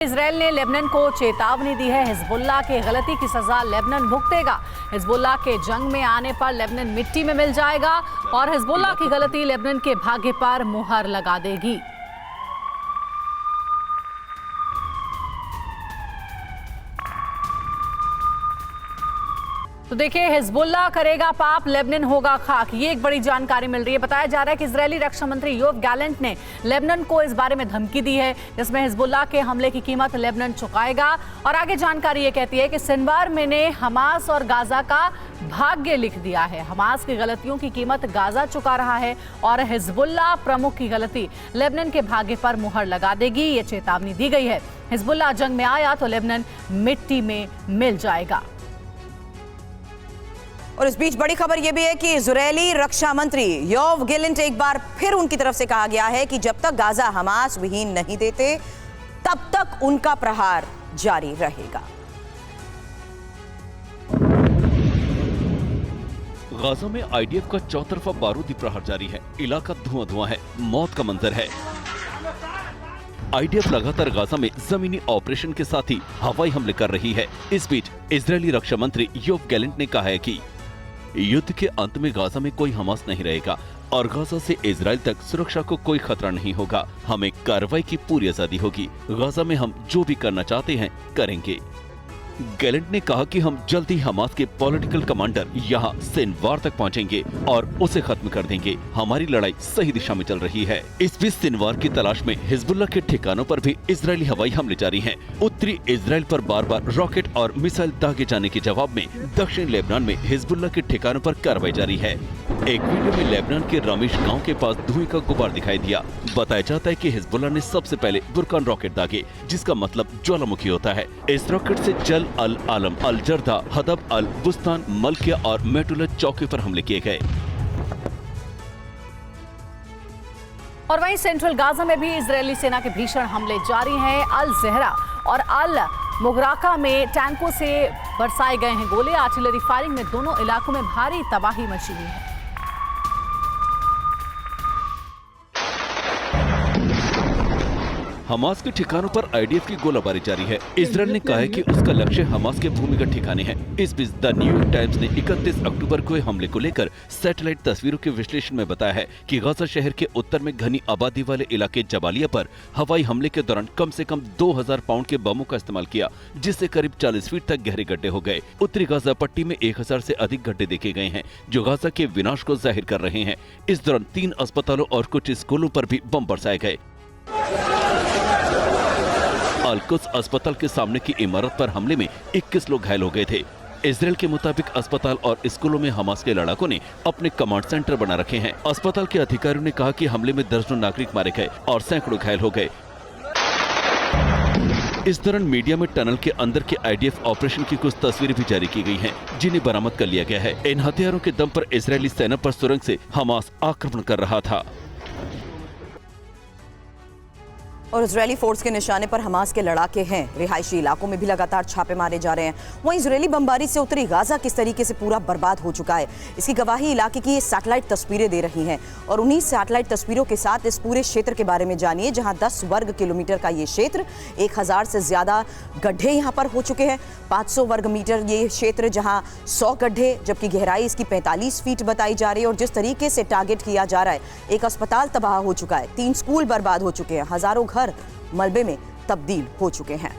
Israel ने Lebanon को चेतावनी दी है। हिजबुल्लाह की गलती की सजा लेबनान भुगतेगा। हिजबुल्लाह के जंग में आने पर लेबनान मिट्टी में मिल जाएगा और हिजबुल्लाह की गलती लेबनान के भाग्य पर मुहर लगा देगी। तो देखिए, हिजबुल्लाह करेगा पाप, लेबनान होगा खाक। ये एक बड़ी जानकारी मिल रही है। बताया जा रहा है कि इजरायली रक्षा मंत्री योव गैलेंट ने लेबनान को इस बारे में धमकी दी है, जिसमें हिजबुल्लाह के हमले की कीमत लेबनान चुकाएगा। और आगे जानकारी ये कहती है कि सिनवार मैंने हमास और गाजा का भाग्य लिख दिया है। हमास की गलतियों की कीमत गाजा चुका रहा है और हिजबुल्लाह प्रमुख की गलती लेबनान के भाग्य पर मुहर लगा देगी। ये चेतावनी दी गई है। हिजबुल्लाह जंग में आया तो लेबनान मिट्टी में मिल जाएगा। और इस बीच बड़ी खबर यह भी है कि इजरायली रक्षा मंत्री योव गैलेंट एक बार फिर उनकी तरफ से कहा गया है कि जब तक गाजा हमास विहीन नहीं देते तब तक उनका प्रहार जारी रहेगा। गाजा में आईडीएफ का चौतरफा बारूदी प्रहार जारी है। इलाका धुआं है, मौत का मंजर है। आईडीएफ लगातार गाजा में जमीनी ऑपरेशन के साथ ही हवाई हमले कर रही है। इस बीच इजरायली रक्षा मंत्री योव गैलेंट ने कहा है कि युद्ध के अंत में गाजा में कोई हमास नहीं रहेगा और गाजा से इजराइल तक सुरक्षा को कोई खतरा नहीं होगा। हमें कार्रवाई की पूरी आजादी होगी। गाजा में हम जो भी करना चाहते हैं करेंगे। गैलेंट ने कहा कि हम जल्द ही हमास के पॉलिटिकल कमांडर यहां सिनवार तक पहुंचेंगे और उसे खत्म कर देंगे। हमारी लड़ाई सही दिशा में चल रही है। इस बीच सिनवार की तलाश में हिजबुल्लाह के ठिकानों पर भी इजरायली हवाई हमले जारी हैं। उत्तरी इजराइल पर बार बार रॉकेट और मिसाइल दागे जाने के जवाब में दक्षिण लेबनान में हिजबुल्लाह के ठिकानों पर कार्रवाई जारी है। एक वीडियो में लेबनान के रामिश गाँव के पास धुएं का गुबार दिखाई दिया। बताया जाता है कि हिजबुल्लाह ने सबसे पहले बुरकान रॉकेट दागे, जिसका मतलब ज्वालामुखी होता है। इस रॉकेट से जल अल आलम, अल जर्दा, हदब अल बुस्तान, मलकिया और मेटुला चौकी पर हमले किए गए। और वहीं सेंट्रल गाजा में भी इजरायली सेना के भीषण हमले जारी हैं। अल जहरा और अल मुगराका में टैंकों से बरसाए गए हैं गोले। आर्टिलरी फायरिंग में दोनों इलाकों में भारी तबाही मची हुई है। हमास के ठिकानों पर आईडीएफ की गोलाबारी जारी है। इजरायल ने कहा है कि उसका लक्ष्य हमास के भूमिगत ठिकाने हैं। इस बीच द न्यूयॉर्क टाइम्स ने 31 अक्टूबर को हमले को लेकर सैटेलाइट तस्वीरों के विश्लेषण में बताया है कि गाजा शहर के उत्तर में घनी आबादी वाले इलाके जबालिया पर हवाई हमले के दौरान कम से कम 2000 पाउंड के बमों का इस्तेमाल किया, जिससे करीब 40 फीट तक गहरे गड्ढे हो गए। उत्तरी गाजा पट्टी में 1000 से अधिक गड्ढे देखे गए हैं, जो गाजा के विनाश को जाहिर कर रहे हैं। इस दौरान 3 अस्पतालों और कुछ स्कूलों पर भी बम बरसाए गए। अल-कुद्स अस्पताल के सामने की इमारत पर हमले में 21 लोग घायल हो गए थे। इजरायल के मुताबिक अस्पताल और स्कूलों में हमास के लड़ाकों ने अपने कमांड सेंटर बना रखे हैं। अस्पताल के अधिकारियों ने कहा कि हमले में दर्जनों नागरिक मारे गए और सैकड़ों घायल हो गए। इस दौरान मीडिया में टनल के अंदर के आईडीएफ ऑपरेशन की कुछ तस्वीरें भी जारी की गई हैं, जिन्हें बरामद कर लिया गया है। इन हथियारों के दम पर इजरायली सेना पर सुरंग से हमास आक्रमण कर रहा था। और इजरायली फोर्स के निशाने पर हमास के लड़ाके हैं। रिहायशी इलाकों में भी लगातार छापे मारे जा रहे हैं। वहीं इजरायली बमबारी से उत्तरी गाजा किस तरीके से पूरा बर्बाद हो चुका है, इसकी गवाही इलाके की सैटेलाइट तस्वीरें दे रही हैं। और उन्हीं सैटेलाइट तस्वीरों के साथ इस पूरे क्षेत्र के बारे में जानिए, जहां 10 वर्ग किलोमीटर का ये क्षेत्र, 1000 से ज्यादा गड्ढे यहाँ पर हो चुके हैं। 500 वर्ग मीटर ये क्षेत्र, जहाँ 100 गड्ढे, जबकि गहराई इसकी 45 फीट बताई जा रही है। और जिस तरीके से टारगेट किया जा रहा है, एक अस्पताल तबाह हो चुका है, 3 स्कूल बर्बाद हो चुके हैं, हजारों घर मलबे में तब्दील हो चुके हैं।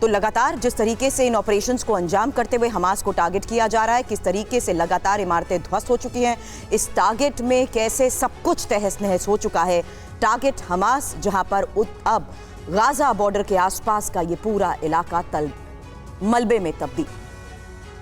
तो लगातार जिस तरीके से इन ऑपरेशंस को अंजाम करते हुए हमास को टारगेट किया जा रहा है, किस तरीके से लगातार इमारतें ध्वस्त हो चुकी हैं, इस टारगेट में कैसे सब कुछ तहस नहस हो चुका है। टारगेट हमास, जहां पर अब गाजा बॉर्डर के आसपास का ये पूरा इलाका तल मलबे में तब्दील।